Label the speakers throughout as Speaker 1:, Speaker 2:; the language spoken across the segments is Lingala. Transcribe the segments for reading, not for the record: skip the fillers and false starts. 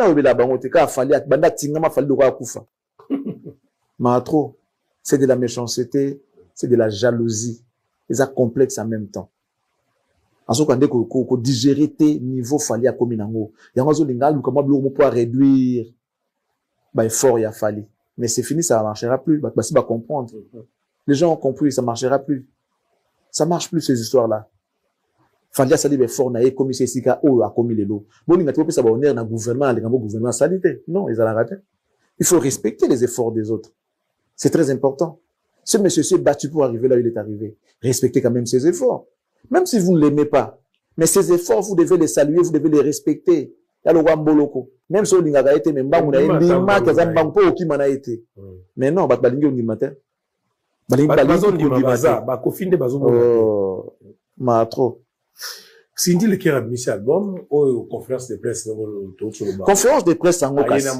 Speaker 1: na obela bango te ka fali banda tingama fali de quoi kufa. Mais trop, c'est de la méchanceté, c'est de la jalousie. Ils ont complexe en même temps. En ce cas, qu'on digérer tes niveaux fali à kominango. Yango zo lingal comment pouvoir réduire bah effort il a fallu. Mais c'est fini, ça ne marchera plus. Bah si bah comprendre. Les gens ont compris, ça ne marchera plus. Ça marche plus ces histoires-là. Fali a sali effort na comme c'est sika a commis les lots. Bon il a trouvé ça ba honneur na gouvernement, les gouvernement salité. Non, ils ont raté. Il faut respecter les efforts des autres. C'est très important. Ce monsieur s'est battu pour arriver là où il est arrivé. Respectez quand même ses efforts. Même si vous ne l'aimez pas. Mais ses efforts, vous devez les saluer, vous devez les respecter. Même si on a été, même pas, on a été. Mais non, trop.
Speaker 2: Cindy le kera misi album ou conférence de presse
Speaker 1: conférence de presse en occasion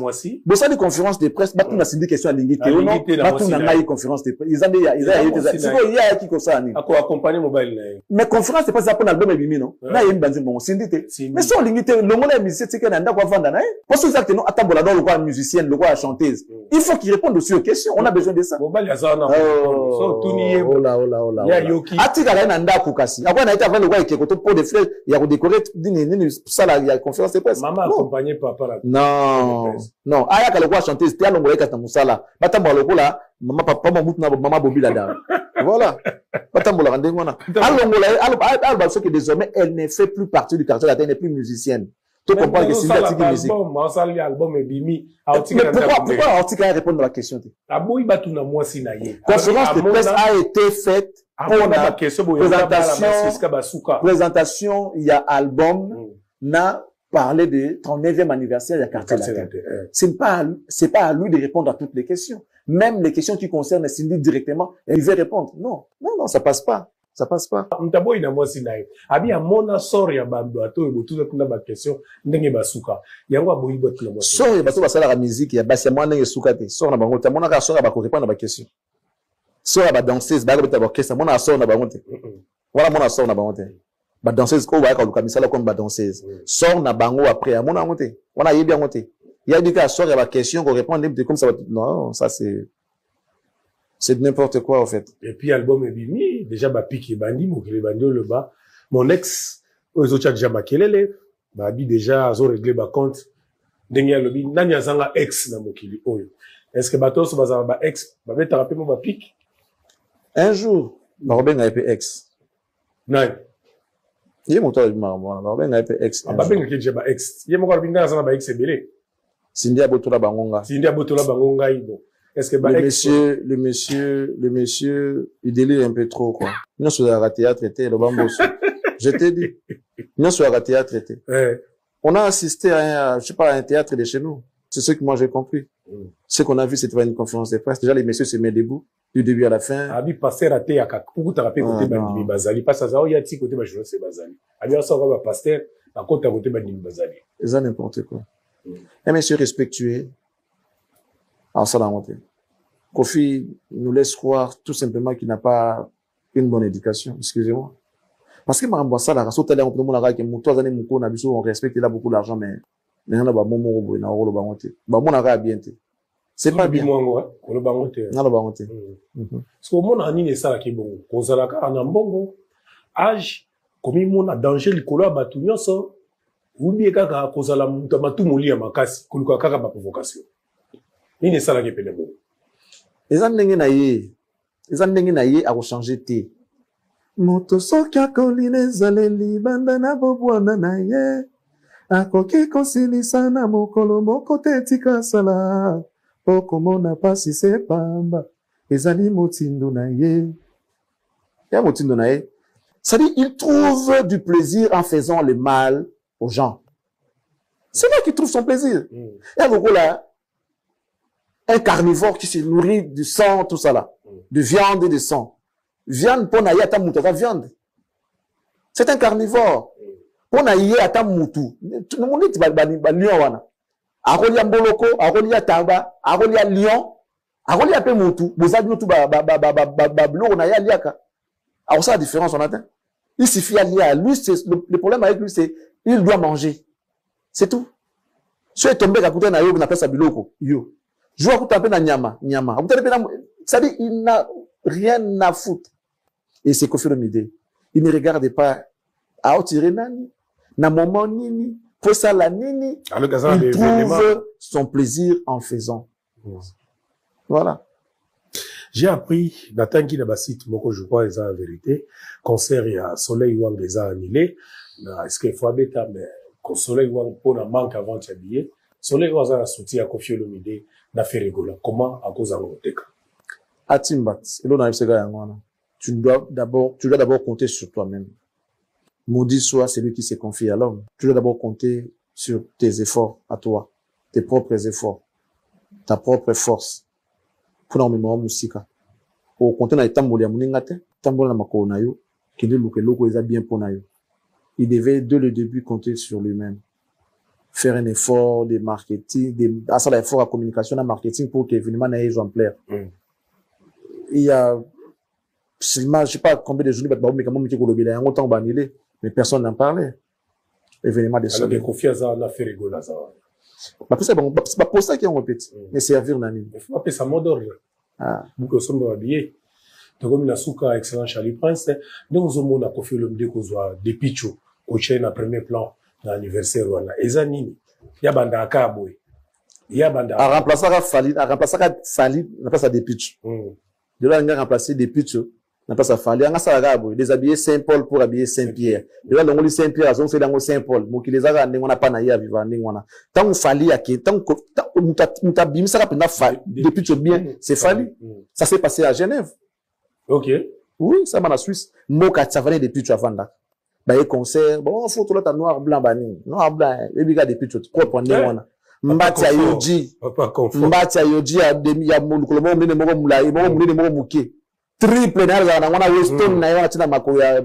Speaker 1: bon ça les conférences de presse ba tuna Cindy question à l'ingité non ba tuna ngai conférence de presse ils a qui comme ça ni
Speaker 2: accompagner mobile
Speaker 1: mais conférence de presse pour l'album et bimi non na yemba nzimbo Cindy te mais so l'ingité le mot la musique c'est que nanda kwa vanda na parce que ça non atambola dans le quoi musicienne le quoi chanteuse il faut qu'il réponde aussi aux questions on a besoin de ça
Speaker 2: mobile ya ça non so tuniye
Speaker 1: oh là ya yoki atika la nanda kukasi akwa na ita avant le quoi ikekoto pour des fleurs il y a décoré ça là il y a conférence de presse
Speaker 2: maman accompagné papa
Speaker 1: non aya ka le quoi chanter c'était alongolé ka tamusala batambola lokola maman papa maman bobi là dedans voilà batambola rendez-moi alongolé alba ce que désormais elle ne fait plus partie du quartier, elle n'est plus musicienne. Tu comprends que c'est une activité musique. Mais pourquoi Artika répond à la question? Conférence de presse a été faite pour la présentation, il y a album, n'a parlé de 39e anniversaire, il y a quartier latin. C'est pas à lui de répondre à toutes les questions. Même les questions qui concernent Cindy directement, elle veut répondre. Non, ça passe pas. Ça passe pas.
Speaker 2: Mtabo ina mwasi nae. Abi ya mona sori ya bando ato ebotuza kuna ba question ndenge basuka. Yango aboyi botu na mwasi.
Speaker 1: Sori bato basala la musique ya basi ya mwana ndenge suka te. Sori na bango te mona ka sori ba ko répondre ba question. Sori ba danseuse ba ba orchestre mona sori na bango te. Voilà mona sori na bango te. Ba danseuse ko ba ka luka misala comme ba danseuse. Sori na bango après mona ngo te. Wana yebi ngo te. Il y a dit que sori ba question ko répondre comme ça non, ça c'est n'importe quoi, en fait.
Speaker 2: Et puis, album Ebimi, déjà, pique bandi, mokele bandi, le bas. Mon ex, aux autres, déjà, makelele, bi déjà, azo réglé ba compte. Dengia lobi, nani azanga ex na mokili, oyo. Est-ce que bato, so bazanga ba ex, ba te rappelé mon pique?
Speaker 1: Un jour, Robin a été ex.
Speaker 2: Nani?
Speaker 1: Il est mon tour, Robin a été ex.
Speaker 2: Babin a été ex. Il est mon corps, Robin a ba ex, c'est belé.
Speaker 1: Cindy Abotola Bangonga.
Speaker 2: Cindy Abotola Bangonga, bon. Est-ce que
Speaker 1: le monsieur, il délire un peu trop, quoi. Nous sommes à la théâtre, le bambou. Je t'ai dit. Nous sommes à la théâtre, on a assisté à un théâtre de chez nous. C'est ce que moi j'ai compris. Ce qu'on a vu, c'était une conférence de presse. Déjà, les messieurs se mettent debout, du début à la fin.
Speaker 2: Abi passer à thé à pour t'as rappelé côté bandimi bazali. Pas ça, il y a petit côté bachon c'est bazali. Abi ça va passer à côté bandimi bazali.
Speaker 1: C'est n'importe quoi. Un monsieur respectueux. Alors ça l'a monté. Kofi nous laisse croire tout simplement qu'il n'a pas une bonne éducation. Excusez-moi. Parce que ma ça la race tout à l'heure on respecte il a beaucoup d'argent mais on a pas mon mot na rolo bangote. Ba mon ara bien te. C'est pas bien.
Speaker 2: On le bangote.
Speaker 1: Na le bangote.
Speaker 2: Parce que mon ani ne sala ki bongo. Kozala ka na mbongo. Âge comme mon a danger likolo batu nyonso. Ubi kaka kozala mtu moli ya makasi kuluka kaka ba provocation. Nini sala ke pele bongo.
Speaker 1: Eza ndenge na ye a changer te. Moto soki akoline zaleli banda na bobwana na ye. Akoki kosilisa na mokolo moko te tika sala. Okomona pasi se pamba. Ezali motindo na ye. Ya motindo na ye. Ça dit, il trouve du plaisir en faisant le mal aux gens. C'est là qu'il trouve son plaisir. Et à là, un carnivore qui se nourrit du sang, tout ça là. De viande et de sang. Viande, pour naïe à ta moutou, viande. C'est un carnivore. Pour naïe à ta moutou. Tout le monde dit, lion wana. Arolia mboloko, arolia taba, arolia lion, arolia pe moutou. Bozad moutou blou naïe liaka. Alors ça, la différence, on atteint. Il suffit à lui, le problème avec lui, c'est, il doit manger. C'est tout. So est tombé à côté na yo na pesa biloko yo. Je vois côté na nyama. C'est-à-dire il n'a rien à foutre. Et c'est Koffi Olomide. Il ne regarde pas à tirer nani, na moment nini, pour ça la nini. Il trouve son plaisir en faisant. Voilà.
Speaker 2: J'ai appris, Nathan qui n'a pas site, moi, je crois, les en vérité, concert, il y a Soleil Wang les a annulés. Est-ce qu'il faut bêta, mais, quand Soleil Wang, pour un manque avant de s'habiller, Soleil Wang a soutien à Koffi Olomide, n'a fait rigoler. Comment, à cause de l'Angleterre?
Speaker 1: À Timbat, et l'on arrive, c'est gars, tu dois d'abord compter sur toi-même. Maudit soit celui qui se confie à l'homme. Tu dois d'abord compter sur tes efforts à toi, tes propres efforts, ta propre force. Pour normalement musika. Au compter na itambolia muningate, tambola na makolo na yo, kende luke loko eza bien pour na yo. Il devait dès le début compter sur lui-même. Faire un effort de marketing, à ça l'effort à communication, à marketing pour que l'événement n'ait exemplaire. Il y a, je sais pas combien de journées, mais personne n'en parlait. Événement de ça.
Speaker 2: Alors, confiance à la fait rigoler, ça.
Speaker 1: C'est pas pour ça qu'ils ont répété. Mais servir nani.
Speaker 2: Il faut appeler ça mot d'ordre. Ah. Beaucoup sont habillés. Donc, comme il a souka, excellent Charlie Prince, donc, on a Koffi Olomide qu'on soit des pichos, au chaîne à premier plan, dans l'anniversaire, voilà. Et ça, nini. Il y a banda à Kaboui. Il y a banda à
Speaker 1: remplacer Fali, on appelle ça des pichos. De là, on a remplacé des pichos. On pas ça Fali. On a ça à déshabiller Saint-Paul pour habiller Saint-Pierre. De là, on a Saint-Pierre, on fait dans Saint-Paul. Donc, les a on a pas naïa vivant, tant on Fali à qui, tant on t'a bim, ça rappelle Fali. Depuis tout bien, c'est Fali. Ça s'est passé à Genève.
Speaker 2: Ok.
Speaker 1: Oui, ça m'a la Suisse. Moka, ça venait depuis tout avant là. Bah, les concerts, bon, photo là, t'as noir, blanc, bani. Noir, blanc, et biga depuis tout. Quoi, pour on Mbati Yoji. Mbati Yoji, ya mulukulomo, mene mogo mulai, mogo muke. Triple na wana Weston na yana tina mako ya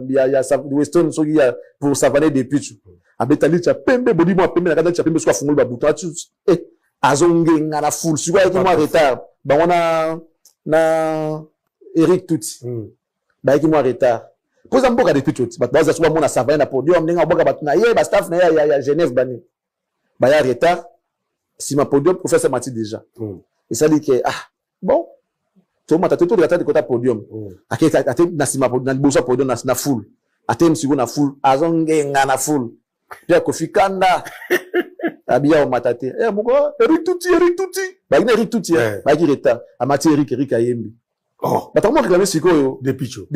Speaker 1: Weston so ya pour savaner des pichu abetali cha pembe bodi mo pembe na kada cha pembe so afungula babuto atu azonge ngana full suba yaki mo retard ba wana na Eric Tuti ba yaki mo retard poza mboka des pichu ba baza so ba mo na savaner na podium ndinga boka batu na ye ba staff na ya Genève bani ba ya retard si ma podium professeur Mati déjà et ça dit que bon tout le monde a tout de côté podium. Ate nasima na bosa podium na full. Ate msigo na full. Azonge na full. Pia Koffi Kanda. Abia o matate. Moko Eric Tuti. Ba ina Eric Tuti. Ba ki reta. Amati Eric Ayembi. Oh. Ba tamo réclamer siko yo. Des pichos.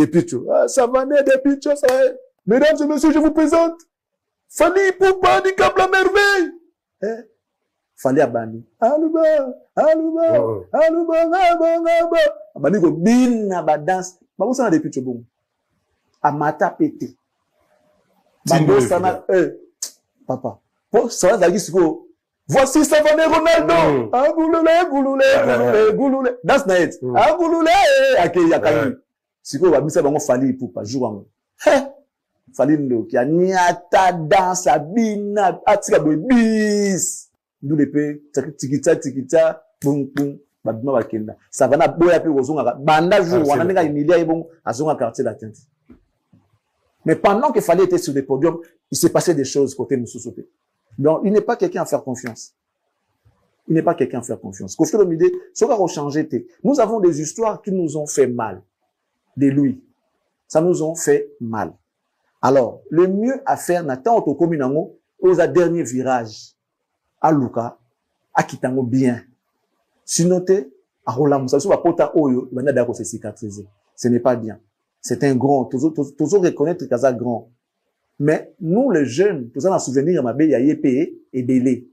Speaker 1: Ça va né des pichos ça. Mesdames et messieurs, je vous présente Fali Poupa di Cap la merveille. Fali abani. Aluba. Abani ko bina ba dance. Ba ko sana depuis chobong. Amata pété. Ba ko sana papa. Pour ça la gisiko. Voici Savané Ronaldo. Gouloulé. Dance night. Gouloulé. Akei yakani. Siko ba bisa bango Fali Poupa jour Fali ndo ki anyata dance abina atika boy bis. D'où l'épée, tikita, boum, babima bakenda. Ça va na boya pe ozonga, banda jour, wana nenga emilia ebon, azonga quartier la tente. Mais pendant que Fali était sur des podiums, il s'est passé des choses côté Moussousopé. Donc, il n'est pas quelqu'un à faire confiance. Koffi Olomide, ce qu'on a changé, nous avons des histoires qui nous ont fait mal. De lui. Ça nous ont fait mal. Alors, le mieux à faire, Nathan Otokominango, aux derniers virages. À Luka, à Kitango bien. Sinon, à Roland Moussa, sur Pota Oyo, il va d'abord se cicatriser. Ce n'est pas bien. C'est un grand, toujours reconnaître qu'il est grand. Mais nous, les jeunes, tout ça, dans souvenir, ma belle, il y a payé et belé.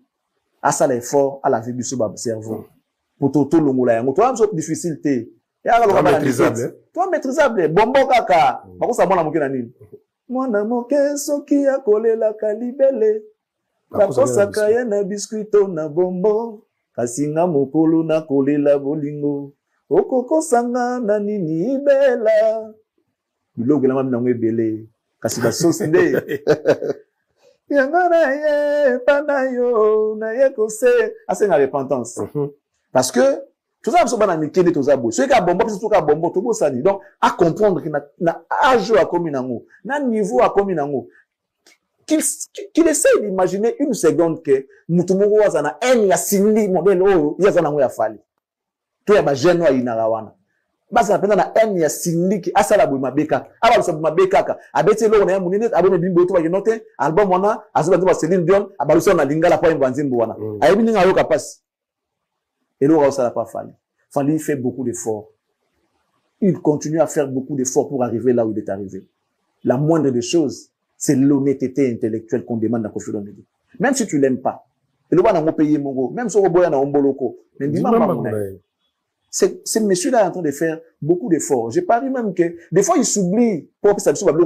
Speaker 1: À ça, l'effort, à la vie du cerveau. Pour tout le monde, toi, c'est difficile, toi, maîtrisable. Toi, maîtrisable. Bonbon kaka. Par contre, ça, moi, la moquette nanine. Moi, na moquette, so qui a collé la calibele. Bakosaka ya na biscuito na bonbon kasinga mokolo na kolela bolingo okokosanga na nini ibela biloko la mami nango ebele kasi ba sauce nde yangana ye panayo na ye kose asenga repentance parce que tout ça na mikende to za bo so ka bonbon so ka bonbon to bo sani donc à comprendre que na âge a commis nango na niveau a commis nango qu'il essaye d'imaginer une seconde que mutumoko wazana en ya sindi modèle oyo yazana ngo ya fali to ya ba jeune wa inarawana basa napenda na en ya sindi ki asala bo mabeka aba so mabeka abeti lo na munene abone bimbo to ba kinote album wana azuba to ba Céline Dion abaluso na lingala pa mbanzimbo wana ayebi ninga yo kapasi elo ka osala pa fali fali fait beaucoup d'efforts. Il continue à faire beaucoup d'efforts pour arriver là où il est arrivé. La moindre des choses, c'est l'honnêteté intellectuelle qu'on demande à Koffi Olomide. Même si tu l'aimes pas, même si ce monsieur-là est en train de faire beaucoup d'efforts. J'ai paru même que des fois il s'oublie pour que ça soit que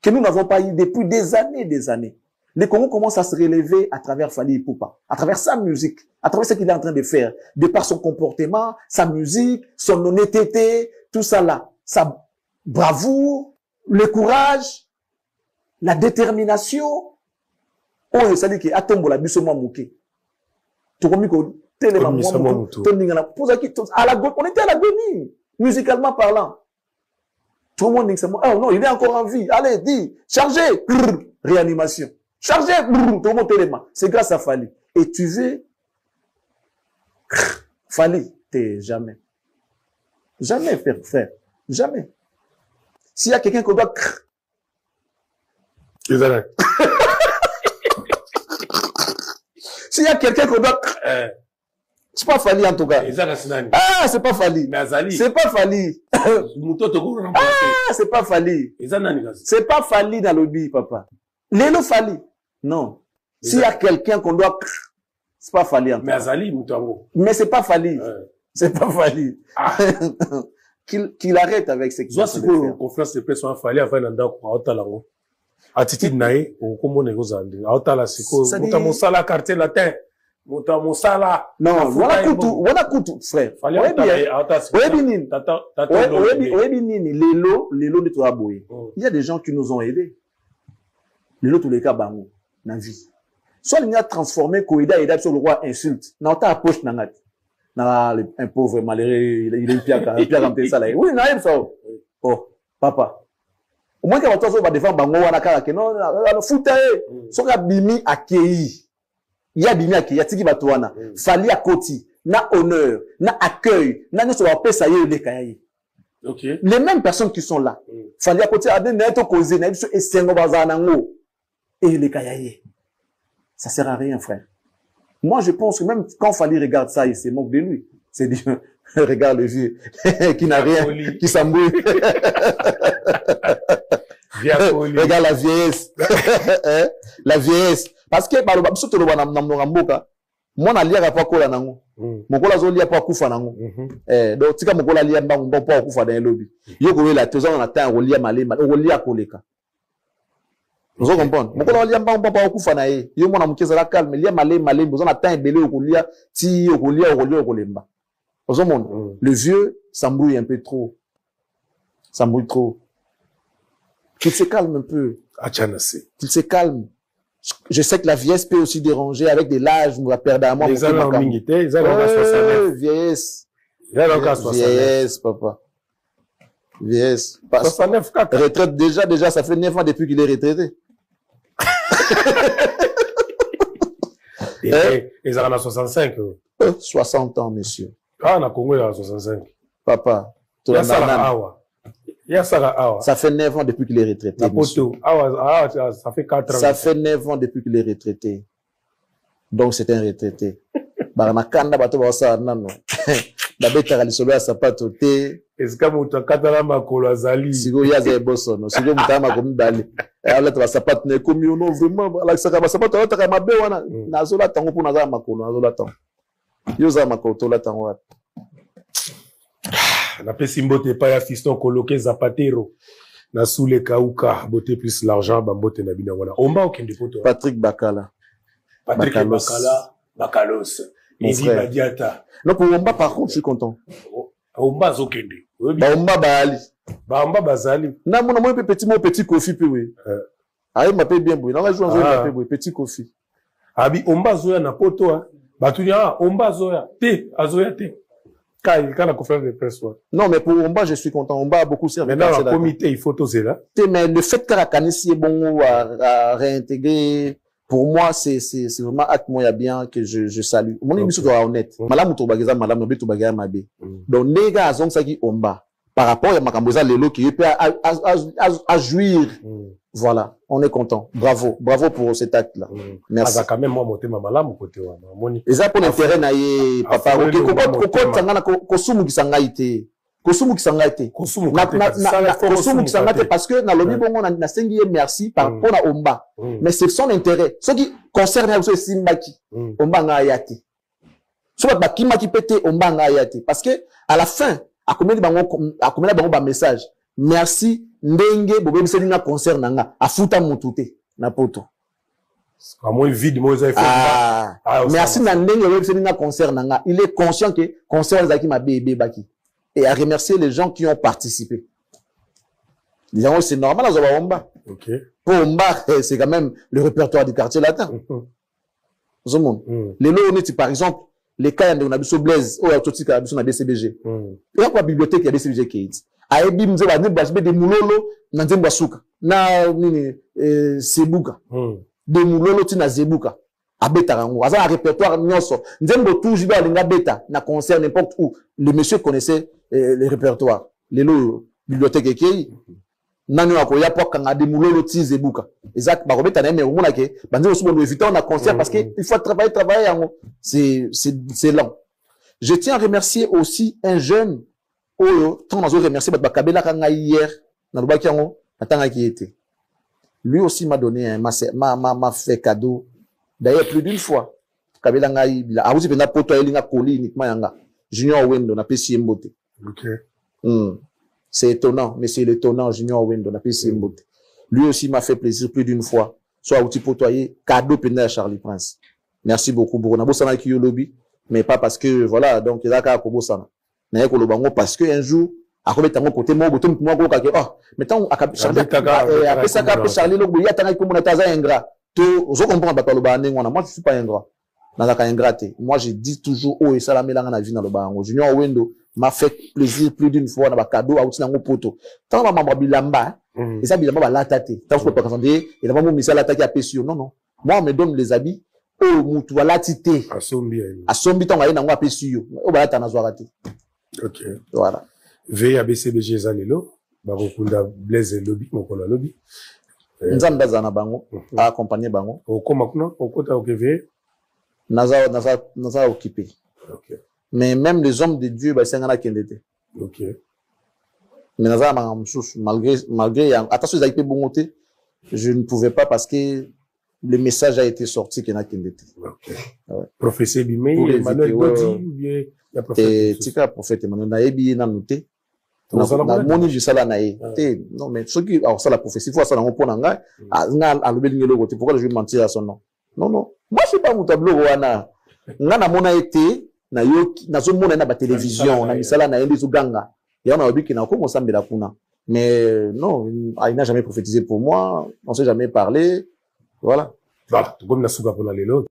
Speaker 1: nous n'avons pas eu depuis des années. Le Congo commence à se relever à travers Fally Ipupa, à travers sa musique, à travers ce qu'il est en train de faire, de par son comportement, sa musique, son honnêteté, tout ça là, sa bravoure, le courage, la détermination. Oh, ça dit que atombo la biso moi mouké. Tout comme on était à l'agonie, musicalement parlant. Tout le monde dit que oh non, il est encore en vie. Allez, dis, chargez, réanimation. Chargez, tout le monde téléma. C'est grâce à Fally. Et tu veux, Fally, t'es jamais. Jamais, frère. Jamais. S'il y a quelqu'un qu'on doit, s'il y a quelqu'un qu'on doit, c'est pas Fally en tout cas. Ah, c'est pas Fally. C'est pas Fally. Ah, c'est pas Fally. C'est pas Fally dans le lobby, papa. Lélo Fally. Non. S'il y a quelqu'un qu'on doit, c'est pas Fally en tout cas. Mais c'est pas Fally. C'est pas Fally. Qu'il arrête avec ce qu'il
Speaker 2: fait. Confiance de personne Fally avant d'en d'avoir attitude naïe au comment négocier. Aotala siko. Muta mosala quartier latin. Muta mosala.
Speaker 1: Non, voilà kutu frère.
Speaker 2: Fally
Speaker 1: Lélo de toi boy. Il y a des gens qui nous ont aidés. Lélo tous les cas bango na vie. Soit il a transformé Koïda et sur le roi insulte. Na ota approche nangat. Na un pauvre malheureux, il est pire quand ça là. Oui, na ça. Oh, papa. Au moins quand on va défendre bango wana kala que non, futa soka bimi akei. Il y a bimi akei, ya tiki batwana. Fally akoti, na honneur, na accueil, na ne soit pas ça y est le kayayi.
Speaker 2: OK.
Speaker 1: Les mêmes personnes qui sont là. Fally akoti a des neto causé na biso esengo bazana ngo. Et les kayayi. Ça sert à rien, frère. Moi, je pense que même quand Fally regarde ça, il se moque de lui. C'est dit, regarde le vieux, qui n'a rien, qui s'embrouille. Regarde la vieillesse. La vieillesse. Parce que, moi, na lia pas kola nango. Mokola zo lia pas kufa nango. Donc, tika mokola lia mbangu pas kufa dans le lobby. Yo ko la tozo na ta on lia malema, on lia koleka. Vous comprenez? Mokola lia mbangu pas kufa na ye. Yo mona mukeza la calme, lia malema, vous na ta ebele ko lia ti ko lia ko lemba. Vous comprenez? Le vieux s'embrouille un peu trop. S'embrouille trop. Qu'il se calme un peu. Qu'il se calme. Je sais que la vieillesse peut aussi déranger avec des l'âge, nous la perdre à moi.
Speaker 2: Les gens ils ont
Speaker 1: vieillesse.
Speaker 2: Vieillesse,
Speaker 1: papa. Vieillesse.
Speaker 2: 69, 4.
Speaker 1: Retraite, déjà, ça fait 9 ans depuis qu'il est retraité.
Speaker 2: Ils ont 65.
Speaker 1: 60 ans, monsieur.
Speaker 2: Ah, on a Congo, il a 65.
Speaker 1: Papa. Ça fait 9 ans depuis qu'il est retraité.
Speaker 2: Ça fait 4 ans.
Speaker 1: Ça fait 9 ans depuis qu'il est retraité. Donc, c'est un retraité. Baranakanda, bato, basa, nano. Babeta, lisolo, ya sapato, te.
Speaker 2: Est-ce que vous avez katala makolo azali?
Speaker 1: Sigo, yaza ebosono. Sigo, mutama komi bali. Alors, tu vas sapato, ne komi, non, vraiment, la sapato, tu vas mabe, wana. Nazola, tango, pour naza makolo, nazola, tango. Yoza makolo, tola, tango, wat.
Speaker 2: Na pesi mbote pa ya fiston coloqué Zapatero na soule kauka bote plus l'argent bambote na bina wana omba okende poto
Speaker 1: Patrick Bakala
Speaker 2: Bakalos Eddie Badiata.
Speaker 1: Non pour Omba par contre je suis content.
Speaker 2: Omba zokende
Speaker 1: Omba Bali
Speaker 2: Omba bazali
Speaker 1: na mon moi petit Kofi pe oui ayi m'appelle bien boy na va jouer en zone boy petit Kofi
Speaker 2: abi Omba zoya na poto batunya Omba zoya te azoya te Quand la conférence de presse, ouais.
Speaker 1: Non, mais pour Omba, je suis content. Omba a beaucoup servi.
Speaker 2: Maintenant, le comité, il faut toser là.
Speaker 1: Mais le fait que la Kanissi est bon à réintégrer, pour moi, c'est vraiment acte moyen bien que je salue. Mon émission doit être honnête. Madame Toubagaza, Madame Nobé Toubagaza Mabé. Donc, les gars, ils ont ça qui Omba. Par rapport à Makamboza Lelo qui peut à jouir. Voilà, on est content. Bravo, bravo pour cet acte-là. Merci.
Speaker 2: Ah, quand même, moi, monter ma malade, côté,
Speaker 1: et ça pour l'intérêt, naïe, papa. Ok, Koko Tangana, Kosumu qui s'en a été. Kosumu qui s'en a été. Kosumu qui s'en a été parce que, dans le bon, on a sengi merci par rapport à Omba. Mais c'est son intérêt. Ce qui concerne aussi Simbaki. Omba n'a yati. Soit Bakima qui pète, Omba n'a yati. Parce que, à la fin, à combien de bango message. Merci, ndenge, bobe biselinga concert nanga, afuta mutute, na poto.
Speaker 2: À moins vide, moi,
Speaker 1: merci, ndenge, bobe biselinga concert nanga. Il est conscient que concert zaki ma bébé baki. Et à remercier les gens qui ont participé. Disons, c'est normal, à Zobomba.
Speaker 2: Ok.
Speaker 1: Pour Omba, c'est quand même le répertoire du quartier latin. Zomon. Les lots, par exemple, les cas de Nabiso Blaise, ou Autotique, Nabiso na BCBG. Et à quoi bibliothèque, il y a BCBG Kids. Aebi mze ba ne bashbe de mulolo na nzemba suka na nini sebuka de mulolo tina zebuka abeta rango aza un répertoire nyonso nzembo toujours alinga beta na concert n'importe où le monsieur connaissait le répertoire lelo bibliothèque ekei nani wako ya poka de mulolo ti zebuka exact ba robeta na mais au mona ke banze osubo no éviter na concert parce que il faut travailler yango c'est lent. Je tiens à remercier aussi un jeune. Oh, tant on a remercié Kabela Kanga hier, dans le Bakiango, attends qui était. Lui aussi m'a donné m'a fait cadeau. D'ailleurs, plus d'une fois. Kabela Ngai, a aussi venu poto elinga koli uniquement yanga. Junior Wendo, na pesi mbote.
Speaker 2: Ok.
Speaker 1: C'est étonnant, mais c'est l'étonnant Junior Wendo, na pesi mbote. Lui aussi m'a fait plaisir plus d'une fois. Soit outil potoyer, cadeau pénal à Charlie Prince. Merci beaucoup, Bourna. Bossana qui yo lobby, mais pas parce que, voilà, donc, il y a qu'à Kobosana. Parce que un jour, à côté de côté, moi, oh, mais tant après ça, Charlie, il y a tant comme on a ingrat. Je comprends pas le banning, moi, je suis pas ingrat. Moi, je dis toujours, oh, et ça, la mélange dans la vie dans le bango. Junior Wendo m'a fait plaisir plus d'une fois dans ma cadeau à outil dans mon poteau. Tant ma maman bilamba, et ça, bilamba va l'attaquer. Tant que je peux pas entendre, il a pas mon message l'attaquer à Pessio. Non, non. Moi, on me donne les habits. Oh, moutou, à la tité. À sombi, tant qu'on a Pessio. Oh, bah, t'en as raté.
Speaker 2: Ok.
Speaker 1: Voilà.
Speaker 2: Veille à BCBG Zanelo, Barokunda Blaise Lobby, mon collègue Lobby.
Speaker 1: Nzamba Zana Bango, à accompagner Bango.
Speaker 2: Au Komakno, au Kota Okeve.
Speaker 1: Naza occupé.
Speaker 2: Ok.
Speaker 1: Mais même les hommes de Dieu, bah, c'est un gars qui était.
Speaker 2: Ok.
Speaker 1: Mais Naza malgré, attention, ils avaient bonté, je ne pouvais pas parce que le message a été sorti qu'il y en a qui était.
Speaker 2: Ok. Ouais. Professeur Bimei, Emmanuel Bodi, ou bien,
Speaker 1: et tika prophète Emmanuel naebi na noté na moni je sala nae non mais ceux qui alors ça la prophétie faut ça na pona nga nga alobeli ngelo côté pourquoi je vais mentir à son nom non moi je suis pas mon tableau wana nga na mona été na yo na zo mona na ba télévision na misala na ndi zuganga ya na obiki na ko mosambela kuna mais non il n'a jamais prophétisé pour moi on s'est jamais parlé voilà
Speaker 2: comme na suka pour la lelo